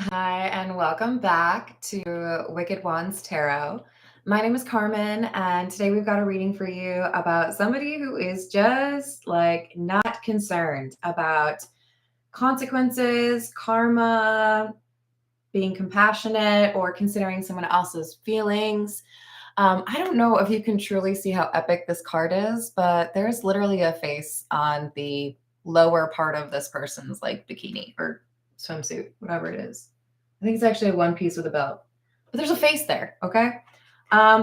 Hi, and welcome back to Wicked Wands Tarot. My name is Carmen, and today we've got a reading for you about somebody who is just like not concerned about consequences, karma, being compassionate, or considering someone else's feelings. I don't know if you can truly see how epic this card is, but there's literally a face on the lower part of this person's like bikini or swimsuit, whatever it is. I think it's actually a one piece with a belt, but there's a face there. Okay.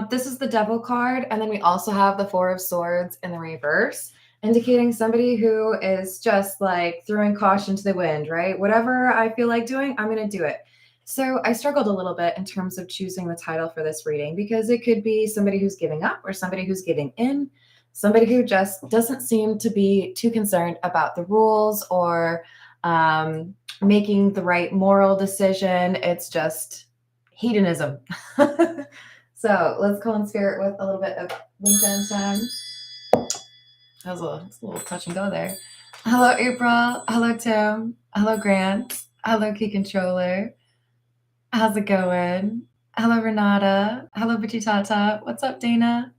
This is the Devil card, and then we also have the Four of Swords in the reverse, indicating somebody who is just like throwing caution to the wind, right? Whatever I feel like doing, I'm going to do it. So I struggled a little bit in terms of choosing the title for this reading because it could be somebody who's giving up or somebody who's giving in, somebody who just doesn't seem to be too concerned about the rules or making the right moral decision. It's just hedonism. So let's call in spirit with a little bit of wind chime. That was a little touch and go there. Hello, April. Hello, Tim. Hello, Grant. Hello, Key Controller. How's it going? Hello, Renata. Hello, Bitchy Tata. What's up, Dana?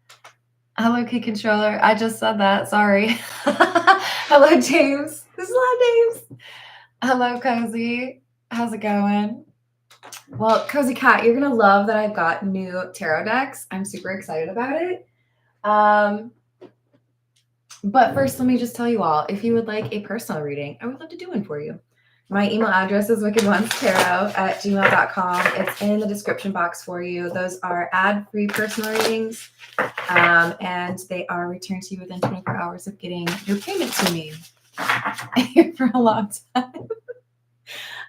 Hello, Key Controller. I just said that. Sorry. Hello, James. There's a lot of names. Hello, Cozy. How's it going? Well, Cozy Cat, you're going to love that I've got new tarot decks. I'm super excited about it. But first, let me just tell you all, if you would like a personal reading, I would love to do one for you. My email address is wickedonestarot@gmail.com. It's in the description box for you. Those are ad-free personal readings, and they are returned to you within 24 hours of getting your payment to me for a long time.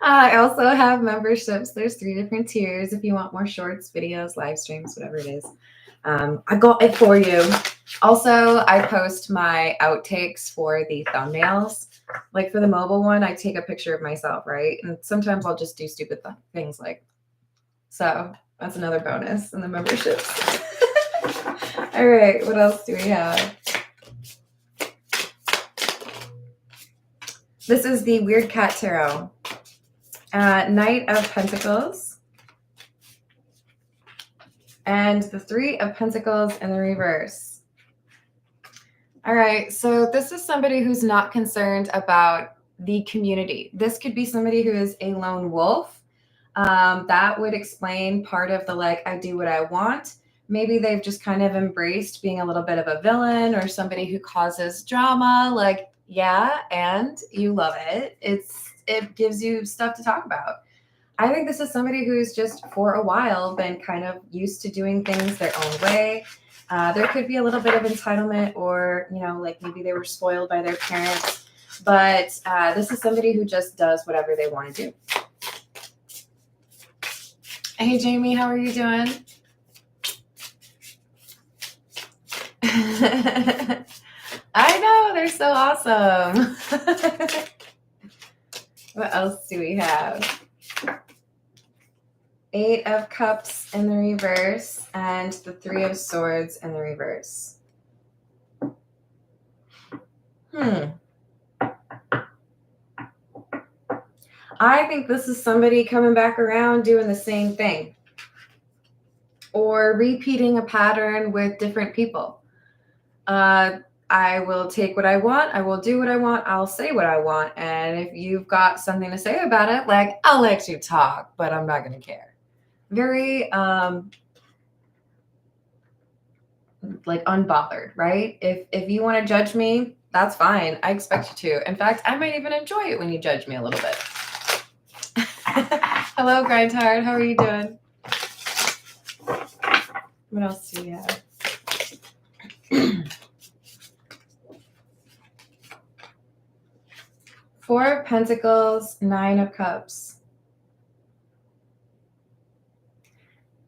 I also have memberships. There's 3 different tiers if you want more shorts, videos, live streams, whatever it is. I got it for you. Also, I post my outtakes for the thumbnails. Like for the mobile one, I take a picture of myself, right? And sometimes I'll just do stupid things like, so that's another bonus in the memberships. All right, what else do we have? This is the Weird Cat Tarot. Knight of Pentacles. And the Three of Pentacles in the reverse. All right, so this is somebody who's not concerned about the community. This could be somebody who is a lone wolf. That would explain part of the like, I do what I want. Maybe they've just kind of embraced being a little bit of a villain or somebody who causes drama. Like, yeah, and you love it. It gives you stuff to talk about. I think this is somebody who's just for a while been kind of used to doing things their own way. There could be a little bit of entitlement or, like maybe they were spoiled by their parents. But this is somebody who just does whatever they want to do. Hey, Jamie, how are you doing? I know, they're so awesome. What else do we have? 8 of Cups in the reverse and the 3 of Swords in the reverse. I think this is somebody coming back around doing the same thing or repeating a pattern with different people. I will take what I want. I will do what I want. I'll say what I want. And if you've got something to say about it, like, I'll let you talk, but I'm not going to care. Very, like unbothered, right? If you want to judge me, that's fine. I expect you to. In fact, I might even enjoy it when you judge me a little bit. Hello, Grindhard. How are you doing? What else do we have? Four of Pentacles, 9 of Cups.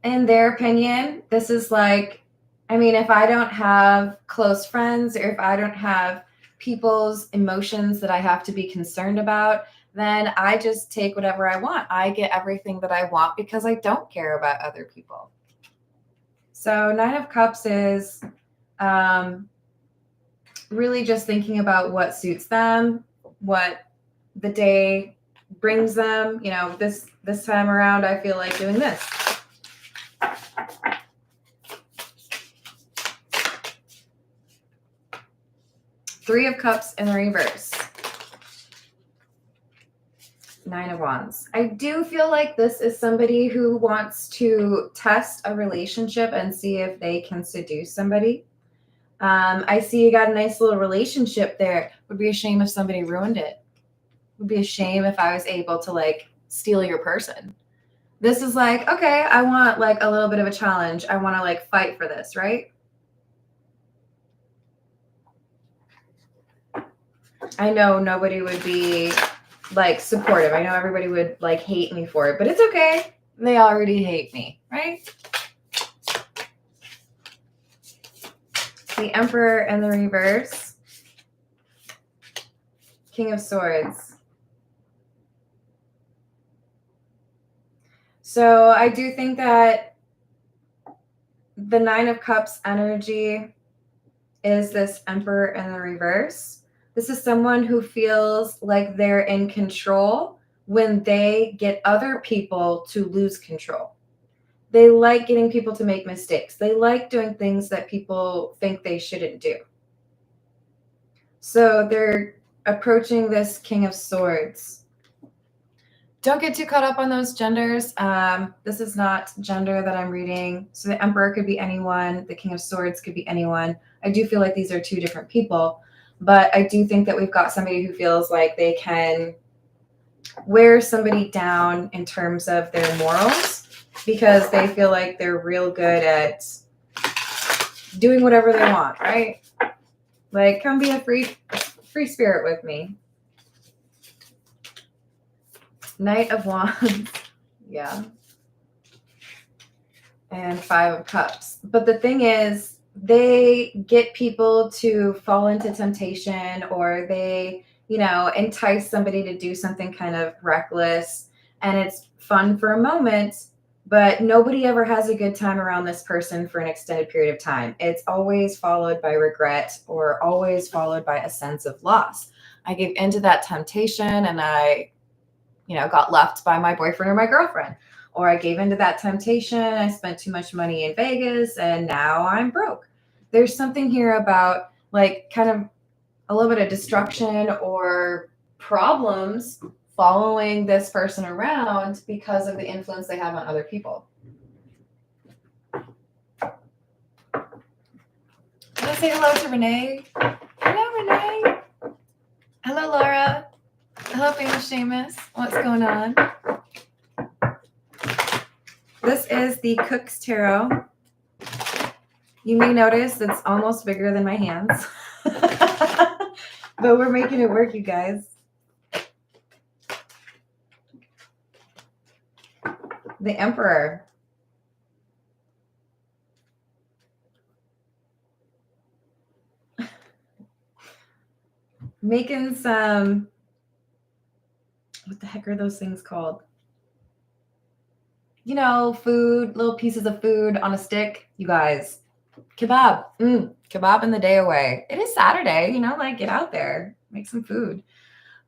In their opinion, this is like, if I don't have close friends or if I don't have people's emotions that I have to be concerned about, then I just take whatever I want. I get everything that I want because I don't care about other people. So 9 of Cups is really just thinking about what suits them, what the day brings them, this time around, I feel like doing this. Three of Cups in the reverse. Nine of Wands. I do feel like this is somebody who wants to test a relationship and see if they can seduce somebody. I see you got a nice little relationship there. Would be a shame if somebody ruined it. Would be a shame if I was able to like steal your person. This is like, okay, I want like a little bit of a challenge. I want to like fight for this, right? I know nobody would be like supportive. I know everybody would like hate me for it, but it's okay. They already hate me, right? The Emperor and the reverse. King of Swords. So I do think that the Nine of Cups energy is this Emperor in the reverse. This is someone who feels like they're in control when they get other people to lose control. They like getting people to make mistakes. They like doing things that people think they shouldn't do. So they're approaching this King of Swords. Don't get too caught up on those genders. This is not gender that I'm reading. So the Emperor could be anyone. The King of Swords could be anyone. I do feel like these are two different people. But I do think that we've got somebody who feels like they can wear somebody down in terms of their morals because they feel like they're real good at doing whatever they want, right? Like, come be a free spirit with me. Knight of Wands. Yeah. And Five of Cups. But the thing is, they get people to fall into temptation, or they, entice somebody to do something kind of reckless, and it's fun for a moment, but nobody ever has a good time around this person for an extended period of time. It's always followed by regret or always followed by a sense of loss. I gave into that temptation and I, got left by my boyfriend or my girlfriend. Or I gave into that temptation, I spent too much money in Vegas, and now I'm broke. There's something here about like kind of a little bit of destruction or problems following this person around because of the influence they have on other people. Let's say hello to Renee. Hello, Renee. Hello, Laura. Hello, Famous Seamus. What's going on? This is the Cook's Tarot. You may notice it's almost bigger than my hands. But we're making it work, you guys. The Emperor. Making some, what the heck are those things called? Food, little pieces of food on a stick. You guys, kebab. Kebab in the day away. It is Saturday, like get out there, make some food.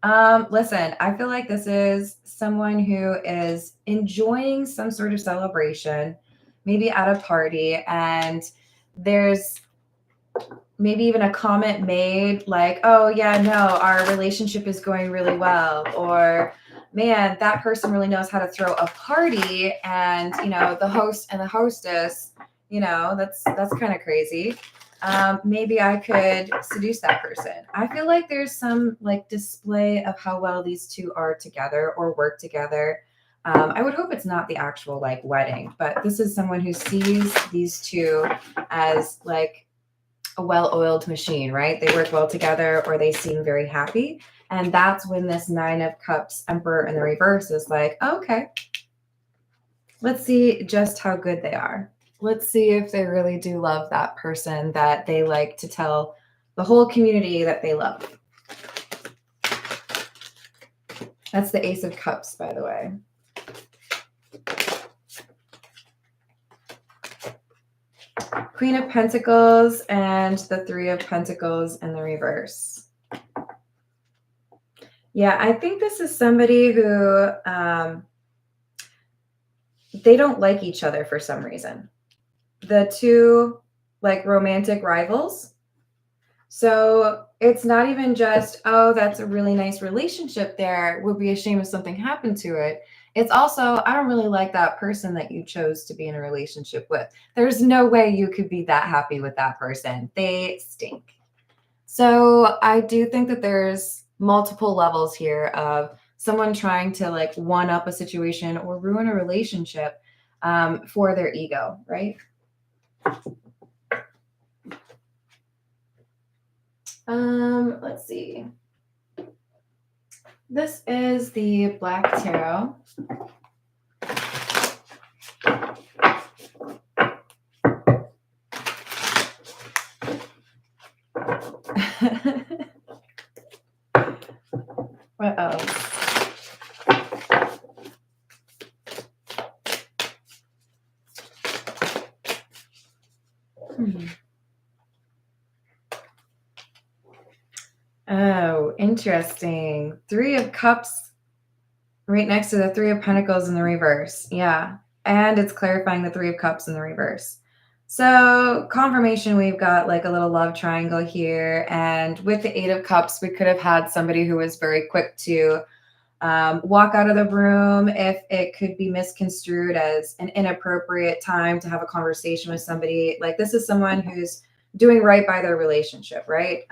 Listen, I feel like this is someone who is enjoying some sort of celebration, maybe at a party, and there's maybe even a comment made like, oh yeah, no, our relationship is going really well, or man, that person really knows how to throw a party, and the host and the hostess, that's kind of crazy. Maybe I could seduce that person. I feel like there's some like display of how well these two are together or work together. I would hope it's not the actual like wedding, but this is someone who sees these two as like a well-oiled machine, right? They work well together, or they seem very happy. And that's when this Nine of Cups Emperor in the reverse is like, okay, let's see just how good they are. Let's see if they really do love that person that they like to tell the whole community that they love. That's the Ace of Cups, by the way. Queen of Pentacles and the Three of Pentacles in the reverse. Yeah, I think this is somebody who they don't like each other for some reason. The two like romantic rivals. So it's not even just, oh, that's a really nice relationship there. It would be a shame if something happened to it. It's also, I don't really like that person that you chose to be in a relationship with. There's no way you could be that happy with that person. They stink. So I do think that there's multiple levels here of someone trying to like one up a situation or ruin a relationship for their ego, right? Let's see. This is the Black Tarot. What else? Oh, interesting. Three of Cups right next to the Three of Pentacles in the reverse. Yeah. And it's clarifying the Three of Cups in the reverse. So confirmation, we've got like a little love triangle here. And with the Eight of Cups, we could have had somebody who was very quick to walk out of the room if it could be misconstrued as an inappropriate time to have a conversation with somebody. Like this is someone who's doing right by their relationship, right?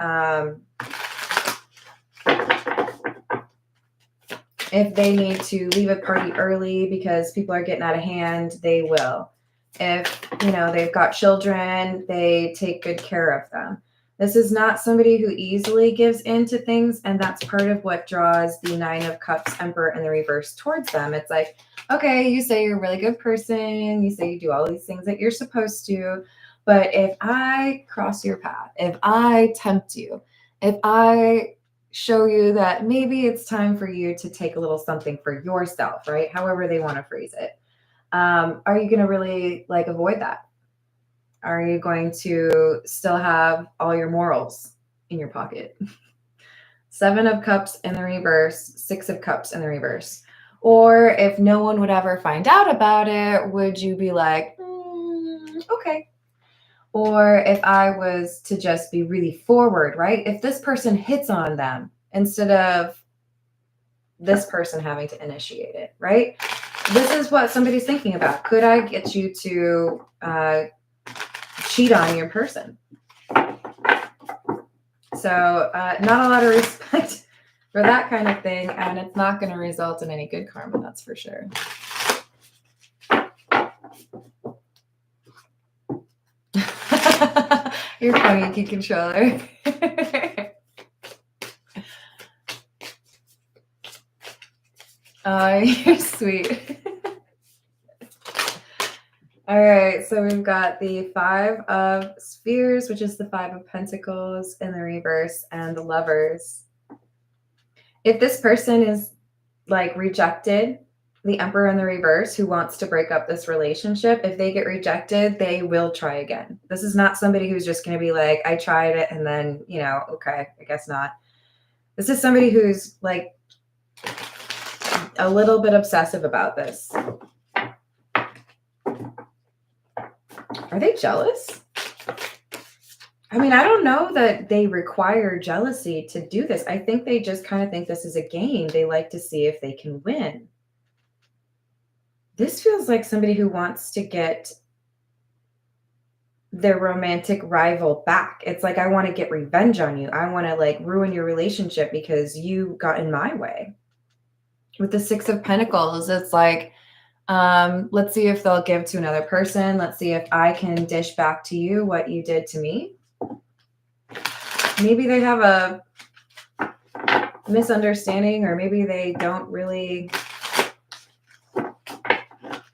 If they need to leave a party early because people are getting out of hand, they will. If, they've got children, they take good care of them. This is not somebody who easily gives in to things, and that's part of what draws the Nine of Cups, Emperor, and the reverse towards them. It's like, okay, you say you're a really good person, you say you do all these things that you're supposed to, but if I cross your path, if I tempt you, if I show you that maybe it's time for you to take a little something for yourself, right? However they want to phrase it. Are you going to really like avoid that? Are you going to still have all your morals in your pocket? Seven of Cups in the reverse, Six of Cups in the reverse. Or if no one would ever find out about it, would you be like, okay. Or if I was to just be really forward, right? If this person hits on them instead of this person having to initiate it, right? This is what somebody's thinking about. Could I get you to cheat on your person? So not a lot of respect for that kind of thing, and it's not going to result in any good karma, that's for sure. You're funny, key controller. Oh, you're sweet. All right, so we've got the Five of Spheres, which is the Five of Pentacles in the reverse, and the Lovers. If this person is like rejected, the Emperor in the reverse, who wants to break up this relationship, if they get rejected, they will try again. This is not somebody who's just going to be like, I tried it and then, okay, I guess not. This is somebody who's like a little bit obsessive about this. Are they jealous? I mean, I don't know that they require jealousy to do this. I think they just kind of think this is a game. They like to see if they can win. This feels like somebody who wants to get their romantic rival back. It's like, I want to get revenge on you. I want to like ruin your relationship because you got in my way. With the Six of Pentacles, it's like, let's see if they'll give to another person. Let's see if I can dish back to you what you did to me. Maybe they have a misunderstanding, or maybe they don't really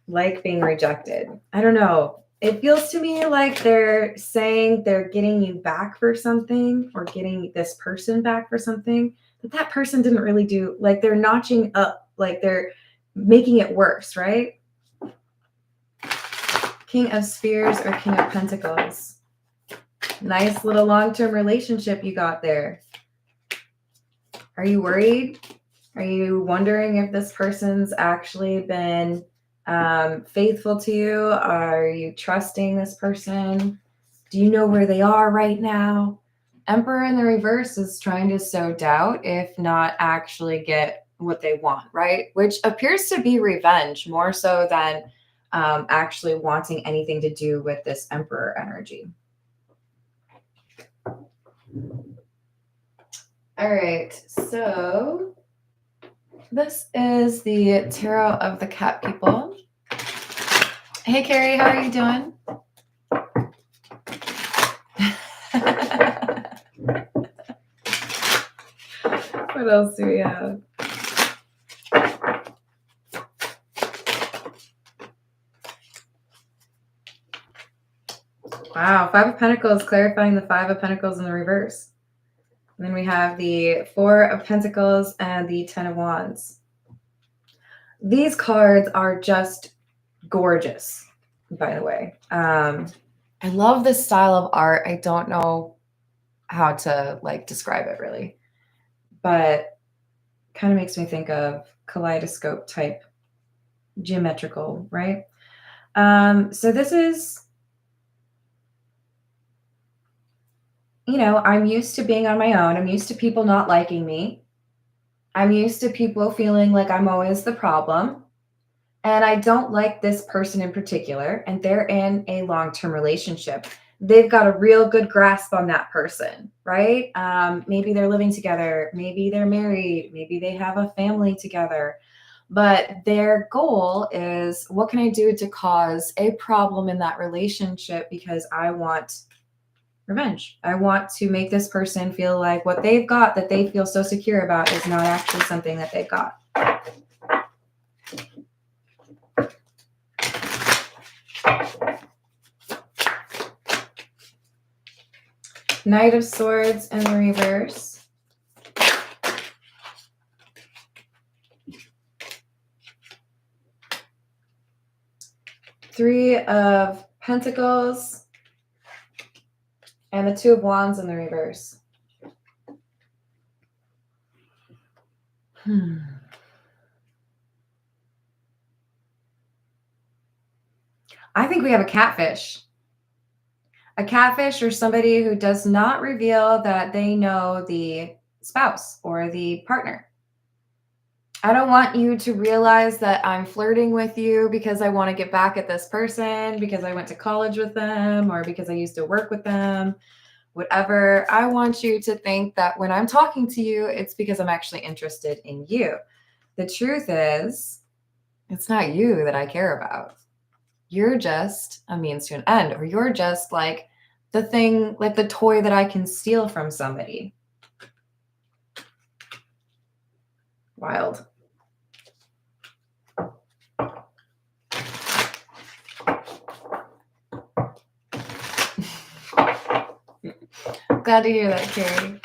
like being rejected. I don't know. It feels to me like they're saying they're getting you back for something, or getting this person back for something that that person didn't really do. Like they're notching up, like they're making it worse, right? King of Spheres or King of Pentacles. Nice little long-term relationship you got there. Are you worried Are you wondering if this person's actually been faithful to you? Are you trusting this person? Do you know where they are right now? Emperor in the reverse is trying to sow doubt, if not actually get what they want, right? Which appears to be revenge more so than actually wanting anything to do with this Emperor energy. All right, so this is the Tarot of the Cat People. Hey, Carrie, how are you doing? What else do we have? Wow, Five of Pentacles, clarifying the Five of Pentacles in the reverse. And then we have the Four of Pentacles and the Ten of Wands. These cards are just gorgeous, by the way. I love this style of art. I don't know how to describe it really, but kind of makes me think of kaleidoscope type geometrical, right? So this is, I'm used to being on my own. I'm used to people not liking me. I'm used to people feeling like I'm always the problem. And I don't like this person in particular. And they're in a long-term relationship. They've got a real good grasp on that person, right? Maybe they're living together. Maybe they're married. Maybe they have a family together. But their goal is, what can I do to cause a problem in that relationship because I want revenge. I want to make this person feel like what they've got that they feel so secure about is not actually something that they've got. Knight of Swords in the reverse. Three of Pentacles. And the Two of Wands in the reverse. I think we have a catfish. A catfish or somebody who does not reveal that they know the spouse or the partner. I don't want you to realize that I'm flirting with you because I want to get back at this person, because I went to college with them, or because I used to work with them. Whatever. I want you to think that when I'm talking to you, it's because I'm actually interested in you. The truth is, it's not you that I care about. You're just a means to an end, or you're just like the thing, like the toy that I can steal from somebody. Wild. Glad to hear that, Carrie.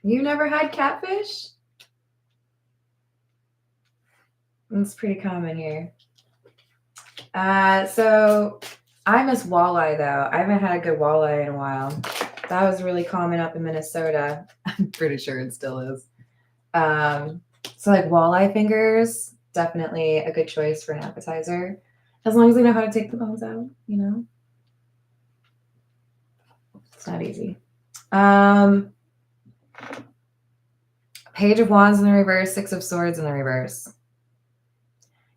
You never had catfish? It's pretty common here. So I miss walleye though. I haven't had a good walleye in a while. That was really common up in Minnesota. I'm pretty sure it still is. So like walleye fingers, definitely a good choice for an appetizer. As long as they know how to take the bones out, It's not easy. Page of Wands in the reverse, Six of Swords in the reverse.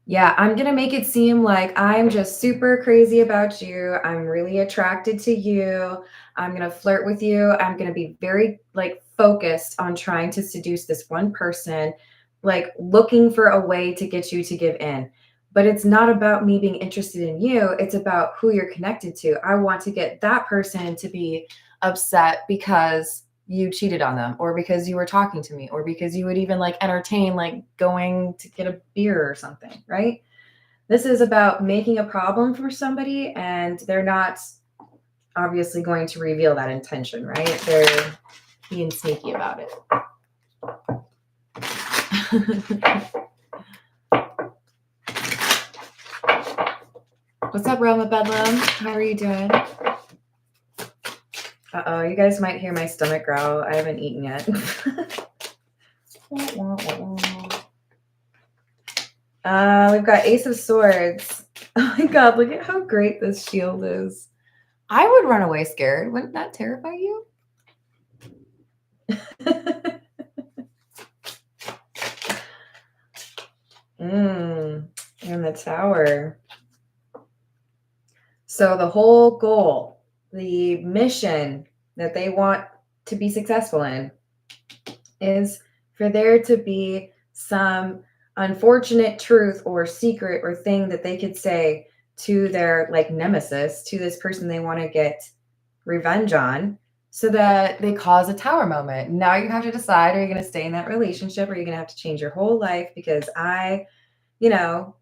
Yeah, I'm going to make it seem like I'm just super crazy about you. I'm really attracted to you. I'm going to flirt with you. I'm going to be very focused on trying to seduce this one person, looking for a way to get you to give in. But it's not about me being interested in you. It's about who you're connected to. I want to get that person to be upset because you cheated on them, or because you were talking to me, or because you would even entertain going to get a beer or something, right? This is about making a problem for somebody, and they're not obviously going to reveal that intention, right? They're being sneaky about it. What's up, Realm of Bedlam? How are you doing? Uh-oh, you guys might hear my stomach growl. I haven't eaten yet. We've got Ace of Swords. Oh my God, look at how great this shield is. I would run away scared. Wouldn't that terrify you? And the Tower. So the whole goal, the mission that they want to be successful in is for there to be some unfortunate truth or secret or thing that they could say to their like nemesis, to this person they want to get revenge on, so that they cause a tower moment. Now you have to decide, are you going to stay in that relationship, or are you going to have to change your whole life because I,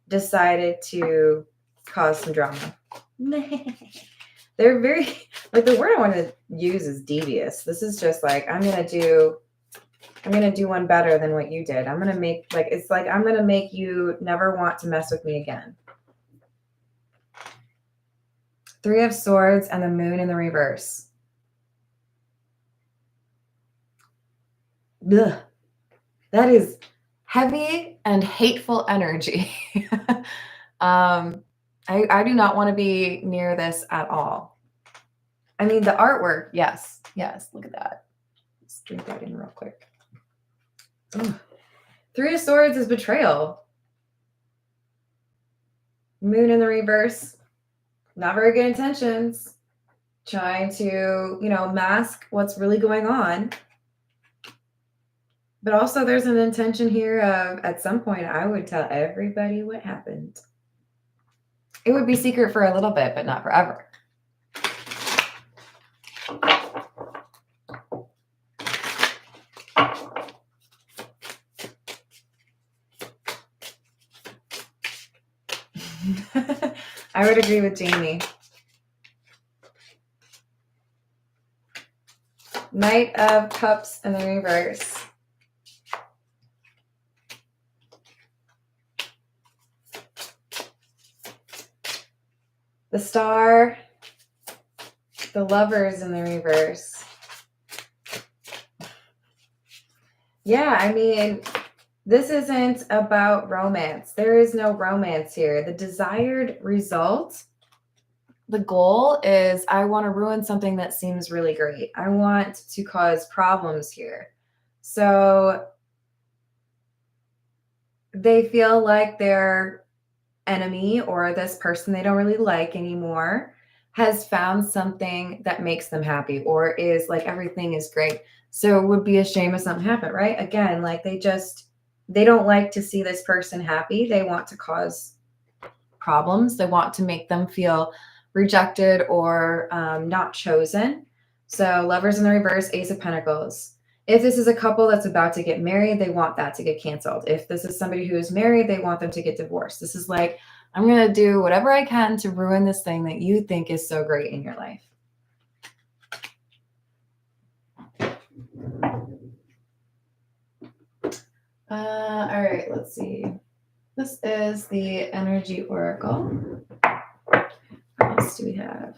decided to cause some drama. They're very, like, the word I want to use is devious. This is just like, I'm going to do one better than what you did. I'm going to make, like, it's like, I'm going to make you never want to mess with me again. Three of Swords and the Moon in the reverse. Ugh. That is heavy and hateful energy. I do not want to be near this at all. I mean, the artwork, yes, look at that. Let's drink that in real quick. Ugh. Three of Swords is betrayal. Moon in the reverse, not very good intentions. Trying to, mask what's really going on. But also there's an intention here of, at some point, I would tell everybody what happened. It would be secret for a little bit, but not forever. I would agree with Jamie. Knight of Cups in the reverse. The Star, the Lovers in the reverse. Yeah, I mean, this isn't about romance. There is no romance here. The desired result, the goal is, I want to ruin something that seems really great. I want to cause problems here. So they feel like their enemy, or this person they don't really like anymore, has found something that makes them happy, or is like, everything is great. So it would be a shame if something happened, right? Again, like, they don't like to see this person happy. They want to cause problems. They want to make them feel rejected or not chosen. So Lovers in the reverse, Ace of Pentacles. If this is a couple that's about to get married, they want that to get canceled. If this is somebody who is married, they want them to get divorced. This is like, I'm going to do whatever I can to ruin this thing that you think is so great in your life. All right, let's see. This is the Energy Oracle. What else do we have?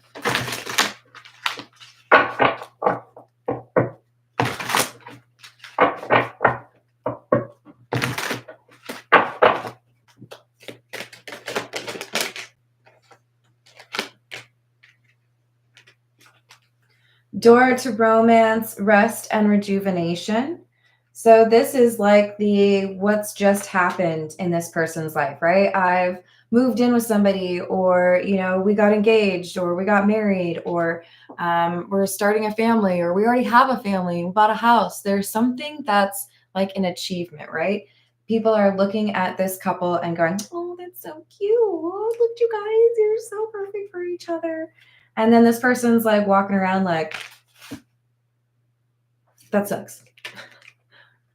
Door to Romance, Rest, and Rejuvenation. So this is like what's just happened in this person's life, right? I've moved in with somebody, or, we got engaged, or we got married, or we're starting a family, or we already have a family, we bought a house. There's something that's like an achievement, right? People are looking at this couple and going, oh, that's so cute. Oh, look, you guys, you're so perfect for each other. And then this person's like walking around like, that sucks.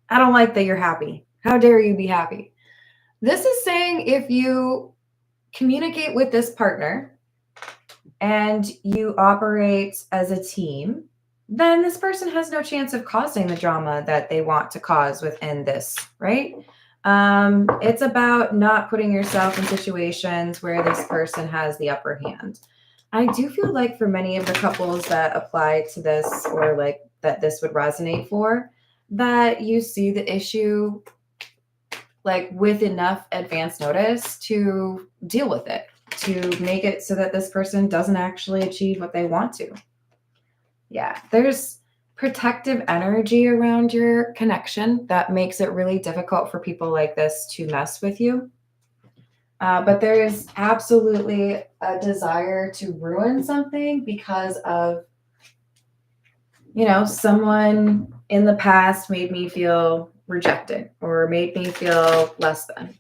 I don't like that you're happy. How dare you be happy? This is saying, if you communicate with this partner and you operate as a team, then this person has no chance of causing the drama that they want to cause within this, right? It's about not putting yourself in situations where this person has the upper hand. I do feel like for many of the couples that apply to this, or like that this would resonate for, that you see the issue like with enough advance notice to deal with it, to make it so that this person doesn't actually achieve what they want to. Yeah, there's protective energy around your connection that makes it really difficult for people like this to mess with you. But there is absolutely a desire to ruin something because of, someone in the past made me feel rejected or made me feel less than.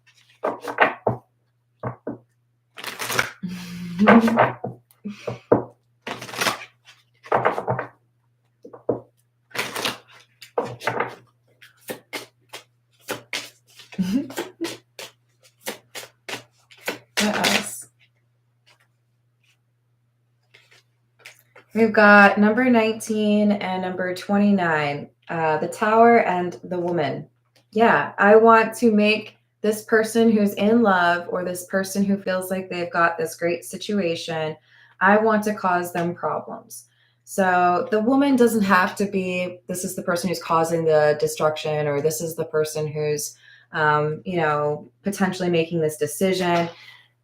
What else? We've got number 19 and number 29, the Tower and the Woman. Yeah, I want to make this person who's in love, or this person who feels like they've got this great situation, I want to cause them problems. So the woman doesn't have to be, this is the person who's causing the destruction, or this is the person who's, potentially making this decision.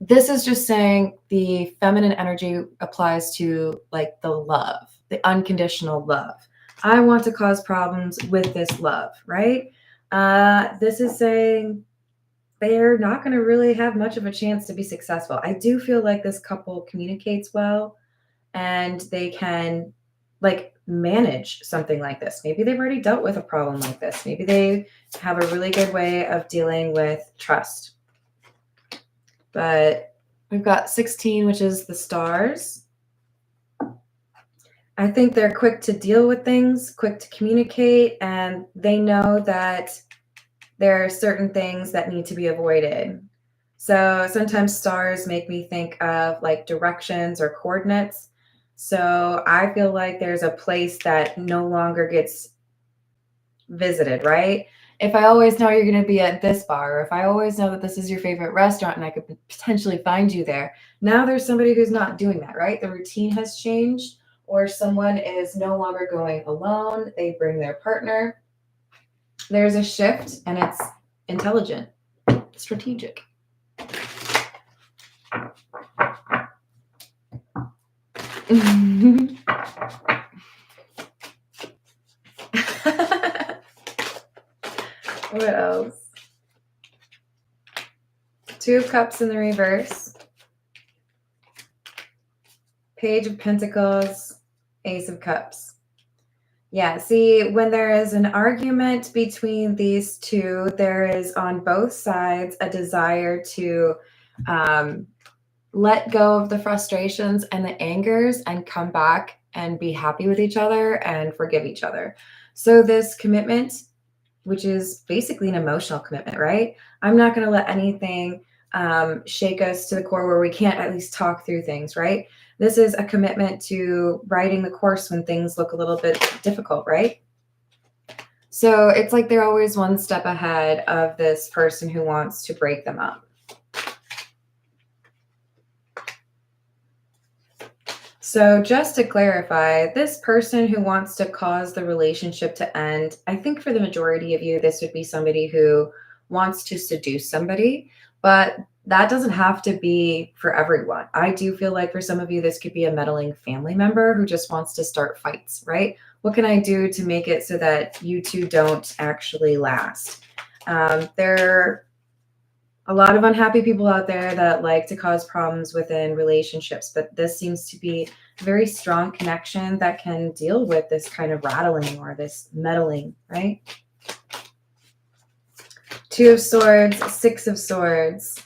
This is just saying the feminine energy applies to like the love, the unconditional love. I want to cause problems with this love, right? This is saying they're not going to really have much of a chance to be successful. I do feel like this couple communicates well, and they can like manage something like this. Maybe they've already dealt with a problem like this. Maybe they have a really good way of dealing with trust. But we've got 16, which is the stars. I think they're quick to deal with things, quick to communicate, and they know that there are certain things that need to be avoided. So sometimes stars make me think of like directions or coordinates. So I feel like there's a place that no longer gets visited, right? If I always know you're going to be at this bar, or if I always know that this is your favorite restaurant and I could potentially find you there, now there's somebody who's not doing that, right? The routine has changed, or someone is no longer going alone. They bring their partner. There's a shift, and it's intelligent, strategic. What else? Two of Cups in the reverse. Page of Pentacles, Ace of Cups. Yeah, see, when there is an argument between these two, there is on both sides a desire to let go of the frustrations and the angers and come back and be happy with each other and forgive each other. So this commitment, which is basically an emotional commitment, right? I'm not going to let anything shake us to the core where we can't at least talk through things, right? This is a commitment to riding the course when things look a little bit difficult, right? So it's like they're always one step ahead of this person who wants to break them up. So just to clarify, this person who wants to cause the relationship to end, I think for the majority of you, this would be somebody who wants to seduce somebody, but that doesn't have to be for everyone. I do feel like for some of you, this could be a meddling family member who just wants to start fights, right? What can I do to make it so that you two don't actually last? There are a lot of unhappy people out there that like to cause problems within relationships, but this seems to be a very strong connection that can deal with this kind of rattling or this meddling, right? Two of Swords, Six of Swords.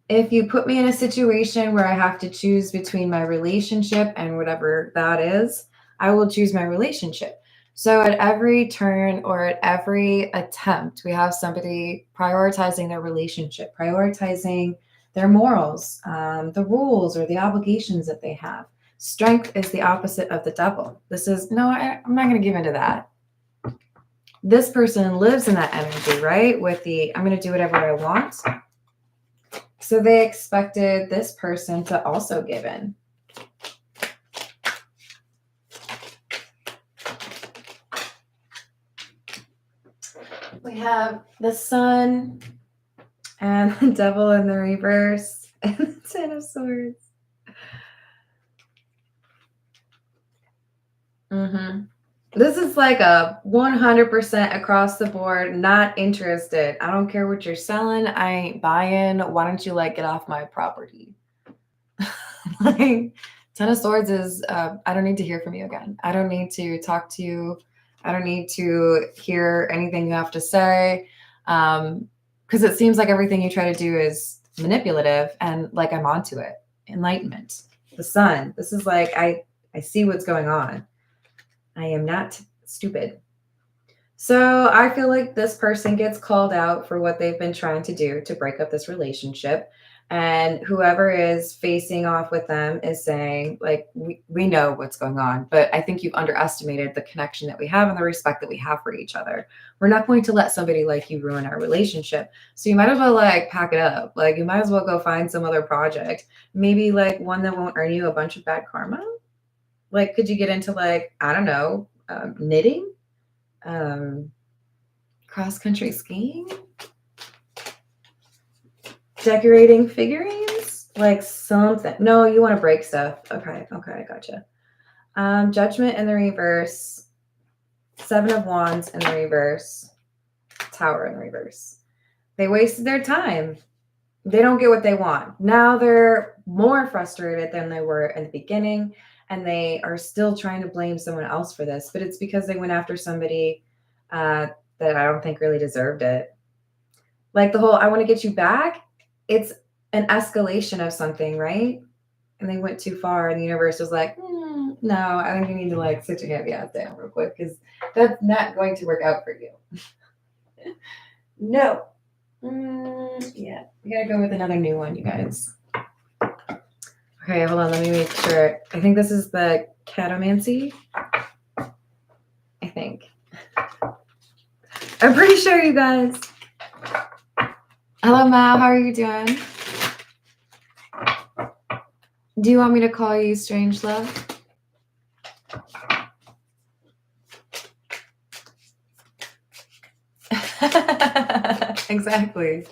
If you put me in a situation where I have to choose between my relationship and whatever that is, I will choose my relationship. So at every turn or at every attempt, we have somebody prioritizing their relationship, prioritizing their morals, the rules or the obligations that they have. Strength is the opposite of the devil. This is, no, I'm not going to give into that. This person lives in that energy, right? With the, I'm going to do whatever I want. So they expected this person to also give in. We have the Sun and the Devil in the reverse and the Ten of Swords. This is like a 100% across the board, not interested. I don't care what you're selling. I ain't buying. Why don't you like get off my property? Like, Ten of Swords is, I don't need to hear from you again. I don't need to talk to you. I don't need to hear anything you have to say. Because it seems like everything you try to do is manipulative and like I'm onto it. Enlightenment. The Sun. This is like, I see what's going on. I am not stupid. So I feel like this person gets called out for what they've been trying to do to break up this relationship. And whoever is facing off with them is saying, like, we know what's going on, but I think you've underestimated the connection that we have and the respect that we have for each other. We're not going to let somebody like you ruin our relationship. So you might as well like pack it up. Like you might as well go find some other project, maybe like one that won't earn you a bunch of bad karma. Like, could you get into like, I don't know, knitting, cross-country skiing, decorating figurines, like something. No, you want to break stuff. Okay, I gotcha. Judgment in the reverse, Seven of Wands in the reverse, Tower in the reverse. They wasted their time. They don't get what they want. Now they're more frustrated than they were in the beginning, and they are still trying to blame someone else for this, but it's because they went after somebody that I don't think really deserved it. Like the whole, I want to get you back. It's an escalation of something, right? And they went too far, and the universe was like, no, I think you need to like sit your heavy ass down real quick because that's not going to work out for you. No. Yeah, we gotta go with another new one, you guys. Okay, hold on, let me make sure. I think this is the catomancy. I think. I'm pretty sure, you guys. Hello, Mal. How are you doing? Do you want me to call you Strange Love? Exactly.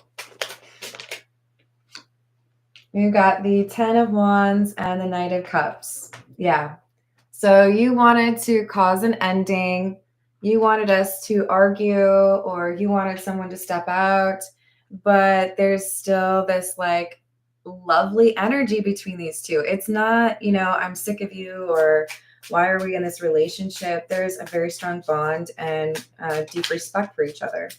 We've got the Ten of Wands and the Knight of Cups. Yeah. So you wanted to cause an ending. You wanted us to argue, or you wanted someone to step out, but there's still this like lovely energy between these two. It's not, I'm sick of you, or why are we in this relationship? There's a very strong bond and deep respect for each other.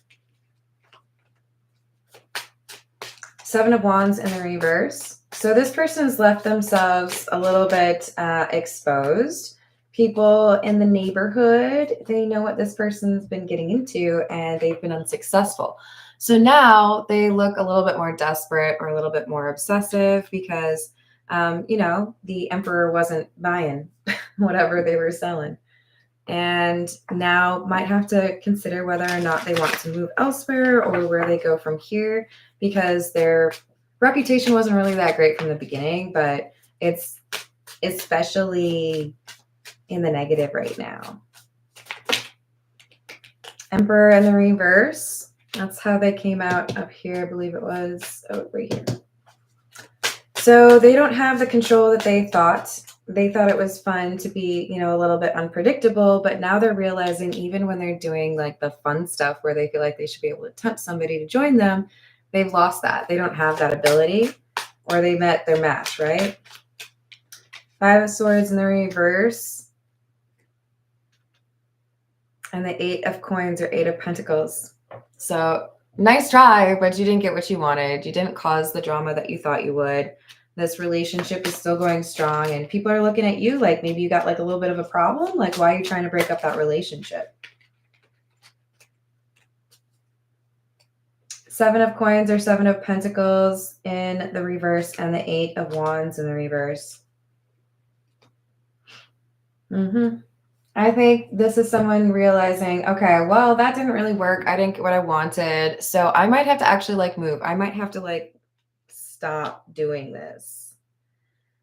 Seven of Wands in the reverse. So this person has left themselves a little bit exposed. People in the neighborhood, they know what this person's been getting into and they've been unsuccessful. So now they look a little bit more desperate or a little bit more obsessive because, the emperor wasn't buying whatever they were selling. And now might have to consider whether or not they want to move elsewhere or where they go from here, because their reputation wasn't really that great from the beginning, but it's especially in the negative right now. Emperor in the reverse. That's how they came out up here. I believe it was right here. So they don't have the control that they thought. They thought it was fun to be, a little bit unpredictable, but now they're realizing even when they're doing like the fun stuff where they feel like they should be able to tempt somebody to join them, they've lost that. They don't have that ability, or they met their match, right? Five of Swords in the reverse. And the Eight of Coins, or Eight of Pentacles. So nice try, but you didn't get what you wanted. You didn't cause the drama that you thought you would. This relationship is still going strong, and people are looking at you like maybe you got like a little bit of a problem. Like, why are you trying to break up that relationship? Seven of Coins, or Seven of Pentacles in the reverse, and the Eight of Wands in the reverse. I think this is someone realizing, okay, well, that didn't really work. I didn't get what I wanted. So I might have to actually like move. I might have to like stop doing this.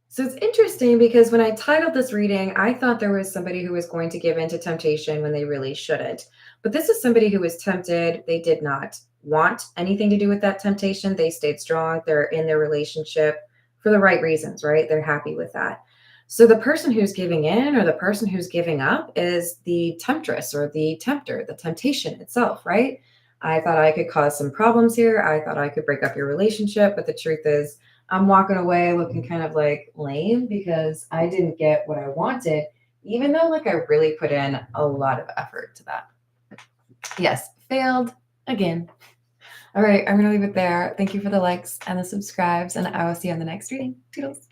So it's interesting because when I titled this reading, I thought there was somebody who was going to give in to temptation when they really shouldn't. But this is somebody who was tempted. They did not want anything to do with that temptation. They stayed strong. They're in their relationship for the right reasons, right? They're happy with that. So the person who's giving in or the person who's giving up is the temptress or the tempter, the temptation itself, right? I thought I could cause some problems here. I thought I could break up your relationship. But the truth is, I'm walking away looking kind of like lame because I didn't get what I wanted, even though like I really put in a lot of effort to that. Yes, failed again. All right, I'm going to leave it there. Thank you for the likes and the subscribes, and I will see you on the next reading. Toodles.